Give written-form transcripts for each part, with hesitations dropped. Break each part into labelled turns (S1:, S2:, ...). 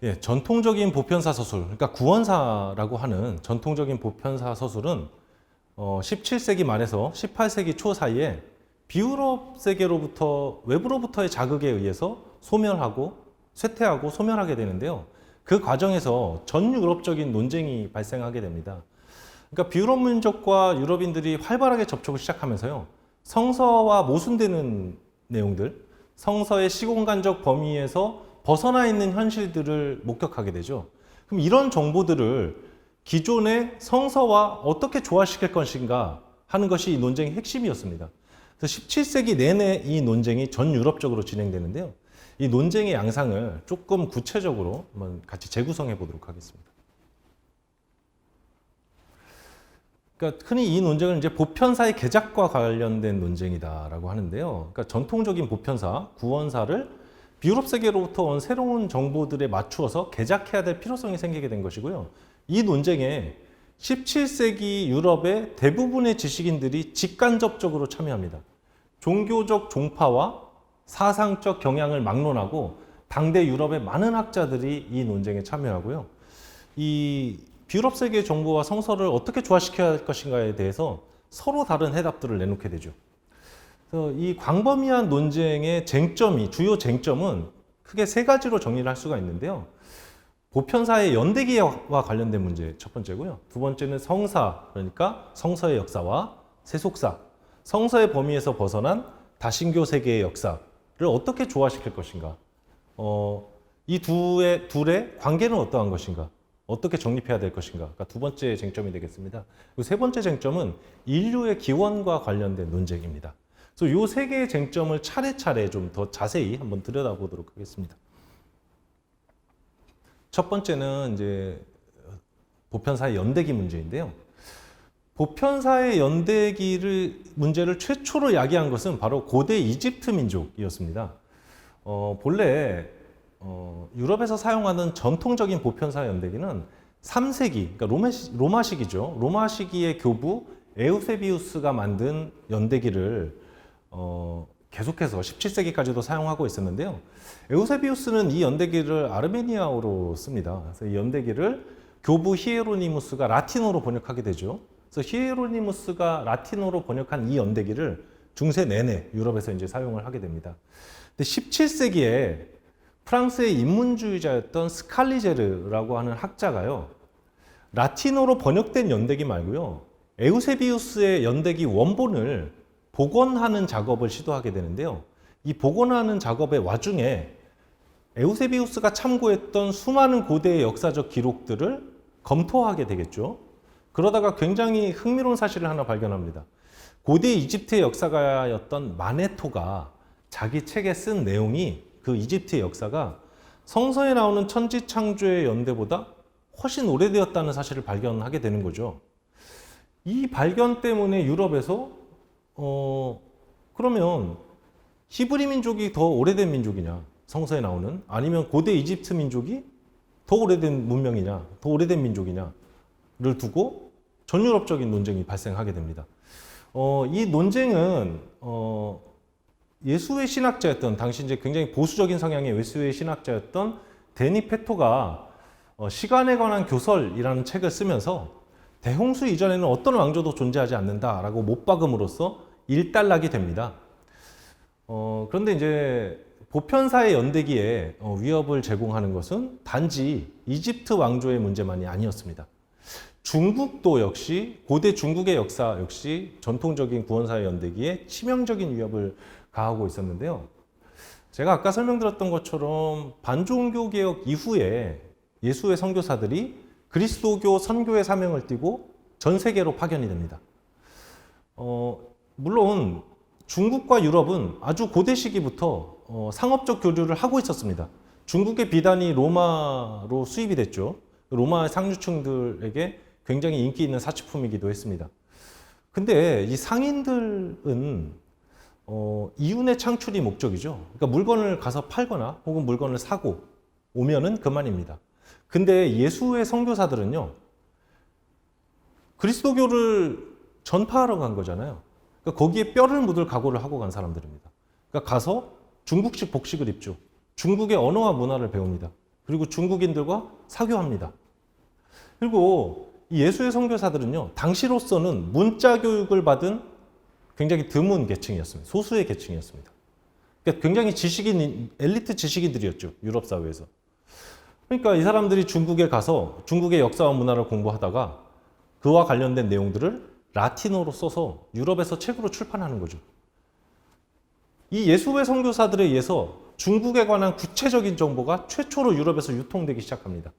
S1: 예, 전통적인 보편사 서술, 그러니까 구원사라고 하는 전통적인 보편사 서술은 17세기 말에서 18세기 초 사이에 비유럽 세계로부터 외부로부터의 자극에 의해서 소멸하고 쇠퇴하고 소멸하게 되는데요. 그 과정에서 전 유럽적인 논쟁이 발생하게 됩니다. 그러니까 비유럽 민족과 유럽인들이 활발하게 접촉을 시작하면서요. 성서와 모순되는 내용들, 성서의 시공간적 범위에서 벗어나 있는 현실들을 목격하게 되죠. 그럼 이런 정보들을 기존의 성서와 어떻게 조화시킬 것인가 하는 것이 이 논쟁의 핵심이었습니다. 그래서 17세기 내내 이 논쟁이 전 유럽적으로 진행되는데요. 이 논쟁의 양상을 조금 구체적으로 한번 같이 재구성해 보도록 하겠습니다. 그러니까 흔히 이 논쟁을 이제 보편사의 개작과 관련된 논쟁이다라고 하는데요. 그러니까 전통적인 보편사, 구원사를 비유럽 세계로부터 온 새로운 정보들에 맞추어서 개작해야 될 필요성이 생기게 된 것이고요. 이 논쟁에 17세기 유럽의 대부분의 지식인들이 직간접적으로 참여합니다. 종교적 종파와 사상적 경향을 막론하고 당대 유럽의 많은 학자들이 이 논쟁에 참여하고요. 이 비유럽 세계의 정보와 성서를 어떻게 조화시켜야 할 것인가에 대해서 서로 다른 해답들을 내놓게 되죠. 이 광범위한 논쟁의 주요 쟁점은 크게 세 가지로 정리를 할 수가 있는데요. 보편사의 연대기와 관련된 문제 첫 번째고요. 두 번째는 성사, 그러니까 성서의 역사와 세속사, 성서의 범위에서 벗어난 다신교 세계의 역사를 어떻게 조화시킬 것인가. 이 둘의 관계는 어떠한 것인가. 어떻게 정립해야 될 것인가. 두 번째 쟁점이 되겠습니다. 그리고 세 번째 쟁점은 인류의 기원과 관련된 논쟁입니다. 그래서 이 세 개의 쟁점을 차례차례 좀 더 자세히 한번 들여다보도록 하겠습니다. 첫 번째는 이제 보편사의 연대기 문제인데요. 보편사의 문제를 최초로 야기한 것은 바로 고대 이집트 민족이었습니다. 본래 유럽에서 사용하는 전통적인 보편사 연대기는 3세기, 그러니까 로마식이죠. 로마 시기의 교부 에우세비우스가 만든 연대기를 계속해서 17세기까지도 사용하고 있었는데요. 에우세비우스는 이 연대기를 아르메니아어로 씁니다. 그래서 이 연대기를 교부 히에로니무스가 라틴어로 번역하게 되죠. 그래서 히에로니무스가 라틴어로 번역한 이 연대기를 중세 내내 유럽에서 이제 사용을 하게 됩니다. 근데 17세기에 프랑스의 인문주의자였던 스칼리제르라고 하는 학자가요. 라틴어로 번역된 연대기 말고요. 에우세비우스의 연대기 원본을 복원하는 작업을 시도하게 되는데요. 이 복원하는 작업의 와중에 에우세비우스가 참고했던 수많은 고대의 역사적 기록들을 검토하게 되겠죠. 그러다가 굉장히 흥미로운 사실을 하나 발견합니다. 고대 이집트의 역사가였던 마네토가 자기 책에 쓴 내용이 그 이집트의 역사가 성서에 나오는 천지창조의 연대보다 훨씬 오래되었다는 사실을 발견하게 되는 거죠. 이 발견 때문에 유럽에서 그러면 히브리 민족이 더 오래된 민족이냐, 성서에 나오는, 아니면 고대 이집트 민족이 더 오래된 문명이냐, 더 오래된 민족이냐를 두고 전유럽적인 논쟁이 발생하게 됩니다. 이 논쟁은 예수의 신학자였던, 당시 이제 굉장히 보수적인 성향의 예수의 신학자였던 데니 페토가 시간에 관한 교설이라는 책을 쓰면서 대홍수 이전에는 어떤 왕조도 존재하지 않는다라고 못박음으로써 일단락이 됩니다. 그런데 이제 보편사의 연대기에 위협을 제공하는 것은 단지 이집트 왕조의 문제만이 아니었습니다. 중국도 역시, 고대 중국의 역사 역시 전통적인 구원사의 연대기에 치명적인 위협을 가하고 있었는데요. 제가 아까 설명드렸던 것처럼 반종교 개혁 이후에 예수의 선교사들이 그리스도교 선교의 사명을 띠고 전 세계로 파견이 됩니다. 물론 중국과 유럽은 아주 고대 시기부터 상업적 교류를 하고 있었습니다. 중국의 비단이 로마로 수입이 됐죠. 로마 상류층들에게 굉장히 인기 있는 사치품이기도 했습니다. 근데 이 상인들은 이윤의 창출이 목적이죠. 그러니까 물건을 가서 팔거나 혹은 물건을 사고 오면은 그만입니다. 근데 예수의 선교사들은요, 그리스도교를 전파하러 간 거잖아요. 그러니까 거기에 뼈를 묻을 각오를 하고 간 사람들입니다. 그러니까 가서 중국식 복식을 입죠. 중국의 언어와 문화를 배웁니다. 그리고 중국인들과 사교합니다. 그리고 이 예수의 선교사들은요, 당시로서는 문자 교육을 받은 굉장히 드문 계층이었습니다. 소수의 계층이었습니다. 그러니까 굉장히 지식인, 엘리트 지식인들이었죠. 유럽 사회에서. 그러니까 이 사람들이 중국에 가서 중국의 역사와 문화를 공부하다가 그와 관련된 내용들을 라틴어로 써서 유럽에서 책으로 출판하는 거죠. 이 예수의 선교사들에 의해서 중국에 관한 구체적인 정보가 최초로 유럽에서 유통되기 시작합니다.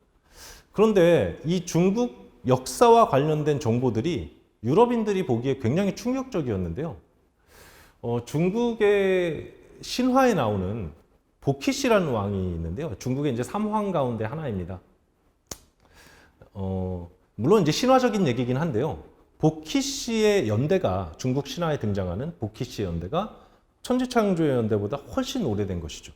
S1: 그런데 이 중국 역사와 관련된 정보들이 유럽인들이 보기에 굉장히 충격적이었는데요. 중국의 신화에 나오는 보키시라는 왕이 있는데요. 중국의 이제 3황 가운데 하나입니다. 물론 이제 신화적인 얘기긴 한데요. 보키시의 연대가, 중국 신화에 등장하는 보키시의 연대가 천지창조의 연대보다 훨씬 오래된 것이죠.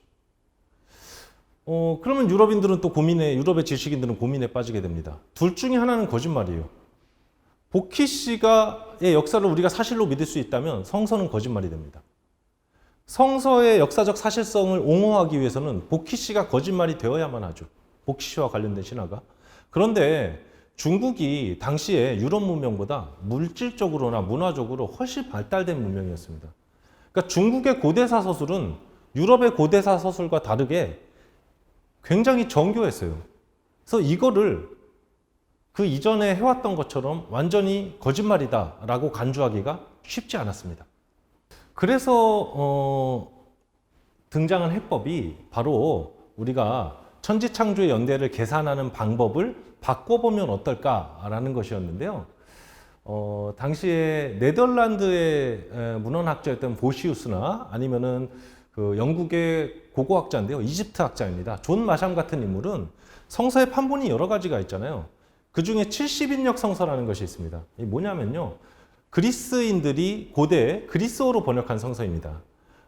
S1: 그러면 유럽인들은 또 유럽의 지식인들은 고민에 빠지게 됩니다. 둘 중에 하나는 거짓말이에요. 보키시가의 역사를 우리가 사실로 믿을 수 있다면 성서는 거짓말이 됩니다. 성서의 역사적 사실성을 옹호하기 위해서는 보키시가 거짓말이 되어야만 하죠. 보키시와 관련된 신화가. 그런데 중국이 당시에 유럽 문명보다 물질적으로나 문화적으로 훨씬 발달된 문명이었습니다. 그러니까 중국의 고대사 서술은 유럽의 고대사 서술과 다르게 굉장히 정교했어요. 그래서 이거를 그 이전에 해왔던 것처럼 완전히 거짓말이다라고 간주하기가 쉽지 않았습니다. 그래서 등장한 해법이 바로 우리가 천지창조의 연대를 계산하는 방법을 바꿔보면 어떨까라는 것이었는데요. 당시에 네덜란드의 문헌학자였던 보시우스나 아니면은 그 영국의 고고학자인데요. 이집트 학자입니다. 존 마샴 같은 인물은 성서의 판본이 여러 가지가 있잖아요. 그 중에 70인역 성서라는 것이 있습니다. 이게 뭐냐면요. 그리스인들이 고대 그리스어로 번역한 성서입니다.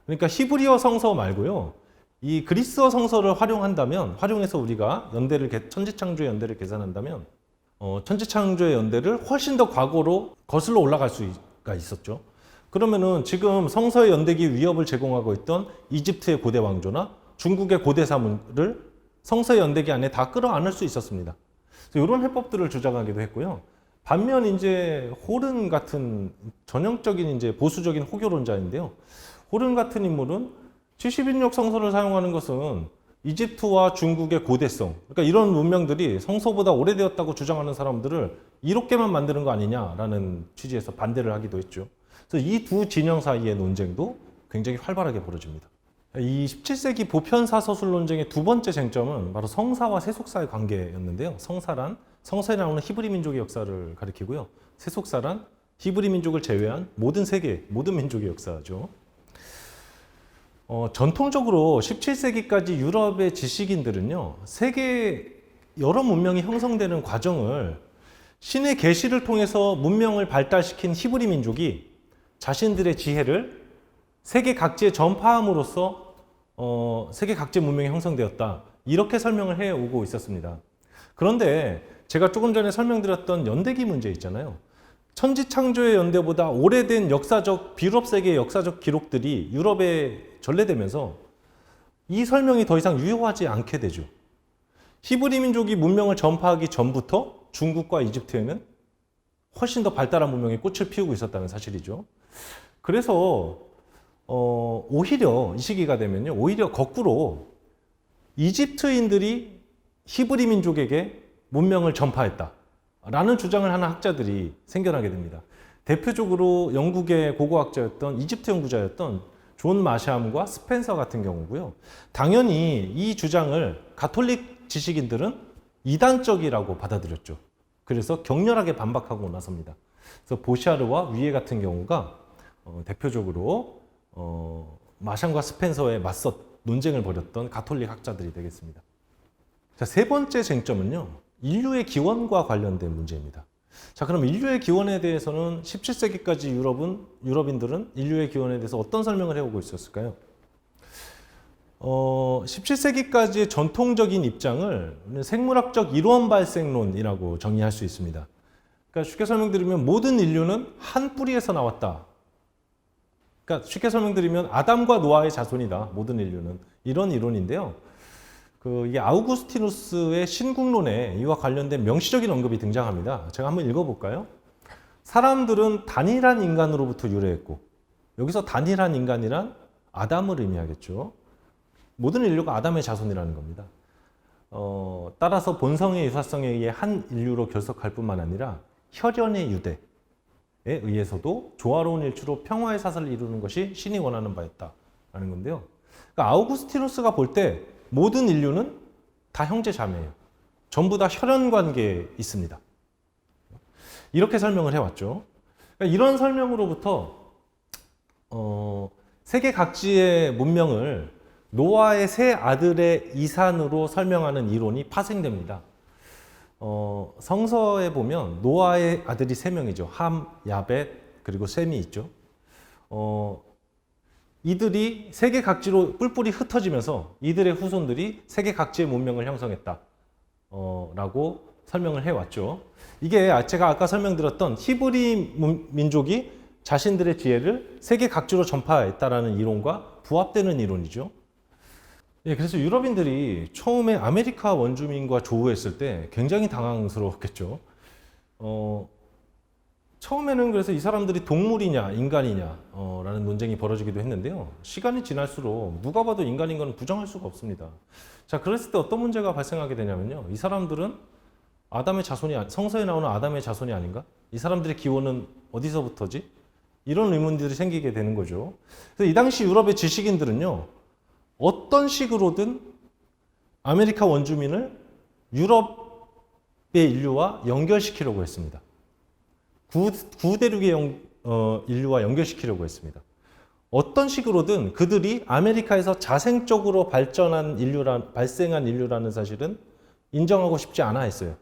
S1: 그러니까 히브리어 성서 말고요. 이 그리스어 성서를 활용해서 우리가 천지창조의 연대를 계산한다면, 천지창조의 연대를 훨씬 더 과거로 거슬러 올라갈 수가 있었죠. 그러면은 지금 성서의 연대기 위협을 제공하고 있던 이집트의 고대 왕조나 중국의 고대 사물을 성서의 연대기 안에 다 끌어안을 수 있었습니다. 그래서 이런 해법들을 주장하기도 했고요. 반면 이제 호른 같은 전형적인 이제 보수적인 호교론자인데요. 호른 같은 인물은 70인역 성서를 사용하는 것은 이집트와 중국의 고대성, 그러니까 이런 문명들이 성서보다 오래되었다고 주장하는 사람들을 이롭게만 만드는 거 아니냐라는 취지에서 반대를 하기도 했죠. 그래서 이 두 진영 사이의 논쟁도 굉장히 활발하게 벌어집니다. 이 17세기 보편사 서술 논쟁의 두 번째 쟁점은 바로 성사와 세속사의 관계였는데요. 성서에 나오는 히브리 민족의 역사를 가리키고요. 세속사란 히브리 민족을 제외한 모든 세계, 모든 민족의 역사죠. 전통적으로 17세기까지 유럽의 지식인들은요, 세계 여러 문명이 형성되는 과정을 신의 계시를 통해서 문명을 발달시킨 히브리 민족이 자신들의 지혜를 세계 각지에 전파함으로써 세계 각지의 문명이 형성되었다. 이렇게 설명을 해오고 있었습니다. 그런데 제가 조금 전에 설명드렸던 연대기 문제 있잖아요. 천지창조의 연대보다 오래된 비유럽 세계의 역사적 기록들이 유럽에 전래되면서 이 설명이 더 이상 유효하지 않게 되죠. 히브리 민족이 문명을 전파하기 전부터 중국과 이집트에는 훨씬 더 발달한 문명이 꽃을 피우고 있었다는 사실이죠. 그래서 오히려 이 시기가 되면요, 오히려 거꾸로 이집트인들이 히브리 민족에게 문명을 전파했다라는 주장을 하는 학자들이 생겨나게 됩니다. 대표적으로 영국의 고고학자였던 이집트 연구자였던 존 마샴과 스펜서 같은 경우고요. 당연히 이 주장을 가톨릭 지식인들은 이단적이라고 받아들였죠. 그래서 격렬하게 반박하고 나섭니다. 그래서 보샤르와 위에 같은 경우가 대표적으로 마샴과 스펜서에 맞서 논쟁을 벌였던 가톨릭 학자들이 되겠습니다. 자, 세 번째 쟁점은요, 인류의 기원과 관련된 문제입니다. 자, 그럼 인류의 기원에 대해서는 17세기까지 유럽인들은 인류의 기원에 대해서 어떤 설명을 해오고 있었을까요? 17세기까지의 전통적인 입장을 생물학적 이론 발생론이라고 정의할 수 있습니다. 그러니까 쉽게 설명드리면 모든 인류는 한 뿌리에서 나왔다. 그러니까 쉽게 설명드리면 아담과 노아의 자손이다. 모든 인류는. 이런 이론인데요. 이게 아우구스티누스의 신국론에 이와 관련된 명시적인 언급이 등장합니다. 제가 한번 읽어볼까요? 사람들은 단일한 인간으로부터 유래했고, 여기서 단일한 인간이란 아담을 의미하겠죠. 모든 인류가 아담의 자손이라는 겁니다. 따라서 본성의 유사성에 의해 한 인류로 결속할 뿐만 아니라 혈연의 유대에 의해서도 조화로운 일치로 평화의 사슬을 이루는 것이 신이 원하는 바였다라는 건데요. 그러니까 아우구스티누스가 볼 때 모든 인류는 다 형제 자매예요. 전부 다 혈연 관계에 있습니다. 이렇게 설명을 해왔죠. 그러니까 이런 설명으로부터 세계 각지의 문명을 노아의 세 아들의 이산으로 설명하는 이론이 파생됩니다. 성서에 보면 노아의 아들이 세 명이죠. 함, 야벳, 그리고 셈이 있죠. 이들이 세계 각지로 뿔뿔이 흩어지면서 이들의 후손들이 세계 각지의 문명을 형성했다. 라고 설명을 해왔죠. 이게 제가 아까 설명드렸던 히브리 민족이 자신들의 지혜를 세계 각지로 전파했다라는 이론과 부합되는 이론이죠. 예, 그래서 유럽인들이 처음에 아메리카 원주민과 조우했을 때 굉장히 당황스러웠겠죠. 처음에는 그래서 이 사람들이 동물이냐 인간이냐 라는 논쟁이 벌어지기도 했는데요. 시간이 지날수록 누가 봐도 인간인 건 부정할 수가 없습니다. 자, 그랬을 때 어떤 문제가 발생하게 되냐면요. 이 사람들은 아담의 자손이, 성서에 나오는 아담의 자손이 아닌가? 이 사람들의 기원은 어디서부터지? 이런 의문들이 생기게 되는 거죠. 그래서 이 당시 유럽의 지식인들은요. 어떤 식으로든 아메리카 원주민을 유럽의 인류와 연결시키려고 했습니다. 구대륙의 인류와 연결시키려고 했습니다. 어떤 식으로든 그들이 아메리카에서 자생적으로 발생한 인류라는 사실은 인정하고 싶지 않아 했어요.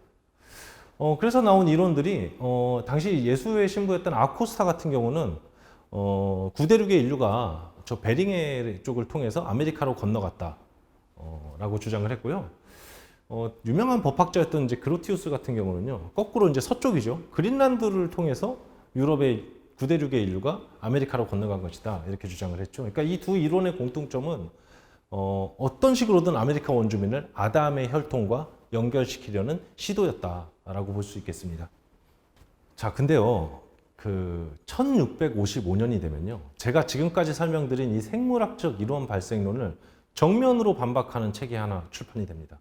S1: 그래서 나온 이론들이 당시 예수의 신부였던 아코스타 같은 경우는 구대륙의 인류가 저 베링해 쪽을 통해서 아메리카로 건너갔다 라고 주장을 했고요. 유명한 법학자였던 이제 그로티우스 같은 경우는요, 거꾸로 이제 서쪽이죠. 그린란드를 통해서 유럽의 구대륙의 인류가 아메리카로 건너간 것이다. 이렇게 주장을 했죠. 그러니까 이 두 이론의 공통점은 어떤 식으로든 아메리카 원주민을 아담의 혈통과 연결시키려는 시도였다라고 볼 수 있겠습니다. 자, 근데요, 1655년이 되면요, 제가 지금까지 설명드린 이 생물학적 이론 발생론을 정면으로 반박하는 책이 하나 출판이 됩니다.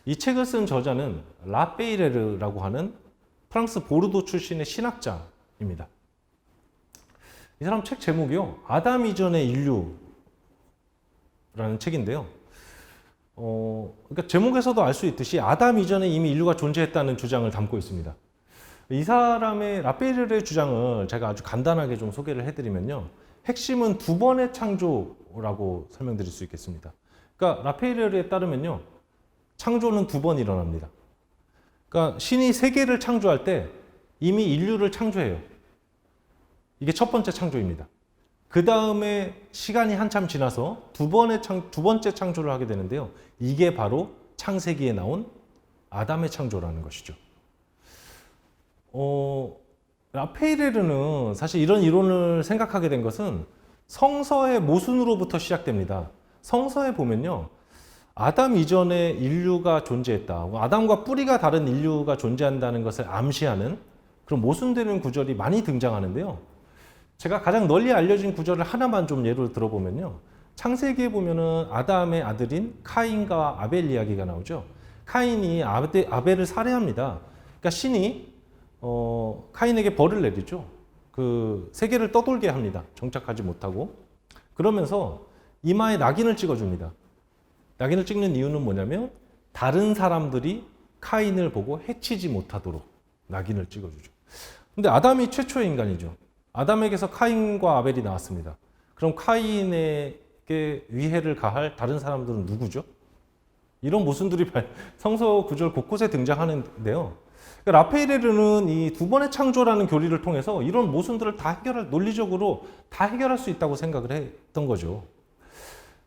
S1: 이 책을 쓴 저자는 라페이레르라고 하는 프랑스 보르도 출신의 신학자입니다. 이 사람 책 제목이요, 아담 이전의 인류라는 책인데요. 그러니까 제목에서도 알 수 있듯이 아담 이전에 이미 인류가 존재했다는 주장을 담고 있습니다. 이 사람의 라페이레르의 주장을 제가 아주 간단하게 좀 소개를 해드리면요, 핵심은 두 번의 창조라고 설명드릴 수 있겠습니다. 그러니까 라페이레르에 따르면요, 창조는 두 번 일어납니다. 그러니까 신이 세계를 창조할 때 이미 인류를 창조해요. 이게 첫 번째 창조입니다. 그 다음에 시간이 한참 지나서 두 번째 창조를 하게 되는데요. 이게 바로 창세기에 나온 아담의 창조라는 것이죠. 라페이레르는 사실 이런 이론을 생각하게 된 것은 성서의 모순으로부터 시작됩니다. 성서에 보면요, 아담 이전에 인류가 존재했다, 아담과 뿌리가 다른 인류가 존재한다는 것을 암시하는 그런 모순되는 구절이 많이 등장하는데요. 제가 가장 널리 알려진 구절을 하나만 좀 예로 들어보면요, 창세기에 보면은 아담의 아들인 카인과 아벨 이야기가 나오죠. 카인이 아벨을 살해합니다. 그러니까 신이 카인에게 벌을 내리죠. 세계를 떠돌게 합니다. 정착하지 못하고. 그러면서 이마에 낙인을 찍어줍니다. 낙인을 찍는 이유는 뭐냐면 다른 사람들이 카인을 보고 해치지 못하도록 낙인을 찍어주죠. 근데 아담이 최초의 인간이죠. 아담에게서 카인과 아벨이 나왔습니다. 그럼 카인에게 위해를 가할 다른 사람들은 누구죠? 이런 모순들이 성서 구절 곳곳에 등장하는데요. 라페이레르는 이 두 번의 창조라는 교리를 통해서 이런 모순들을 다 논리적으로 다 해결할 수 있다고 생각을 했던 거죠.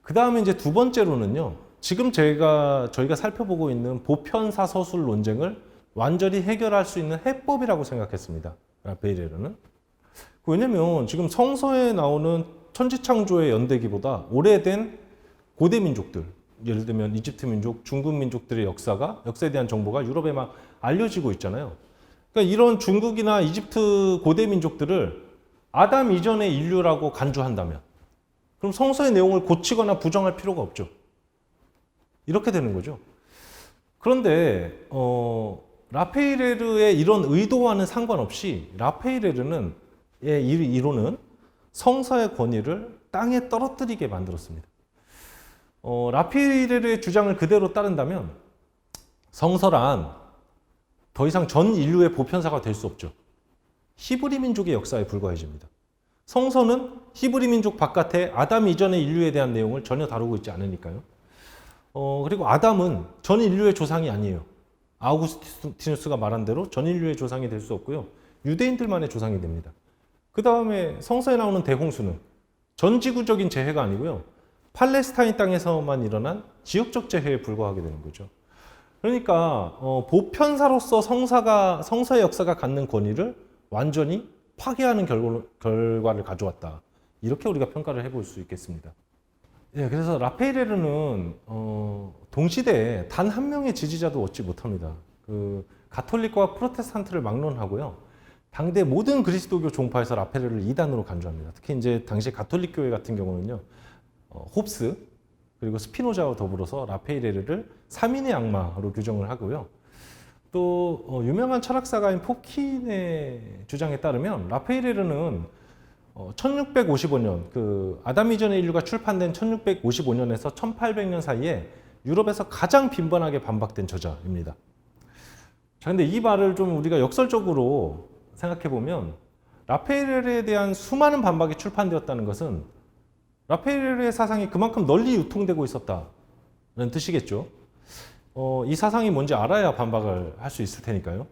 S1: 그 다음에 이제 두 번째로는요, 지금 저희가 살펴보고 있는 보편사 서술 논쟁을 완전히 해결할 수 있는 해법이라고 생각했습니다. 라페이레르는. 왜냐면 지금 성서에 나오는 천지창조의 연대기보다 오래된 고대 민족들, 예를 들면 이집트 민족, 중국 민족들의 역사에 대한 정보가 유럽에 막 알려지고 있잖아요. 그러니까 이런 중국이나 이집트 고대 민족들을 아담 이전의 인류라고 간주한다면 그럼 성서의 내용을 고치거나 부정할 필요가 없죠. 이렇게 되는 거죠. 그런데 라페이레르의 이런 의도와는 상관없이 라페이레르는 이론은 성서의 권위를 땅에 떨어뜨리게 만들었습니다. 라페이레르의 주장을 그대로 따른다면 성서란 더 이상 전 인류의 보편사가 될 수 없죠. 히브리 민족의 역사에 불과해집니다. 성서는 히브리 민족 바깥에 아담 이전의 인류에 대한 내용을 전혀 다루고 있지 않으니까요. 그리고 아담은 전 인류의 조상이 아니에요. 아우구스티누스가 말한 대로 전 인류의 조상이 될 수 없고요. 유대인들만의 조상이 됩니다. 그 다음에 성서에 나오는 대홍수는 전 지구적인 재해가 아니고요. 팔레스타인 땅에서만 일어난 지역적 재해에 불과하게 되는 거죠. 그러니까 보편사로서 성서의 역사가 갖는 권위를 완전히 파괴하는 결과를 가져왔다. 이렇게 우리가 평가를 해볼 수 있겠습니다. 예, 그래서 라페이레르는 동시대에 단 한 명의 지지자도 얻지 못합니다. 가톨릭과 프로테스탄트를 막론하고요. 당대 모든 그리스도교 종파에서 라페이레르를 이단으로 간주합니다. 특히 이제 당시 가톨릭 교회 같은 경우는요, 홉스 그리고 스피노자와 더불어서 라페이레르를 3인의 악마로 규정을 하고요. 또 유명한 철학사가인 포킨의 주장에 따르면 라페이레르는 1655년 아담 이전의 인류가 출판된 1655년에서 1800년 사이에 유럽에서 가장 빈번하게 반박된 저자입니다. 자, 근데 이 말을 좀 우리가 역설적으로 생각해 보면 라페이레르에 대한 수많은 반박이 출판되었다는 것은 라페이레르의 사상이 그만큼 널리 유통되고 있었다는 뜻이겠죠. 이 사상이 뭔지 알아야 반박을 할 수 있을 테니까요.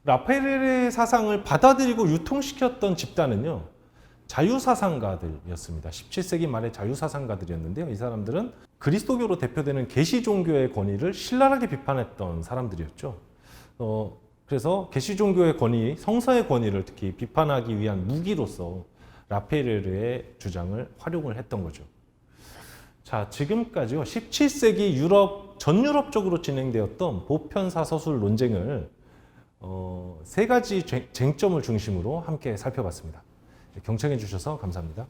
S1: 라페이레르의 사상을 받아들이고 유통시켰던 집단은요, 자유사상가들이었습니다. 17세기 말에 자유사상가들이었는데요. 이 사람들은 그리스도교로 대표되는 계시 종교의 권위를 신랄하게 비판했던 사람들이었죠. 그래서 계시 종교의 권위, 성서의 권위를 특히 비판하기 위한 무기로서 라페이레르의 주장을 활용을 했던 거죠. 자, 지금까지요, 17세기 전 유럽적으로 진행되었던 보편사 서술 논쟁을 세 가지 쟁점을 중심으로 함께 살펴봤습니다. 경청해 주셔서 감사합니다.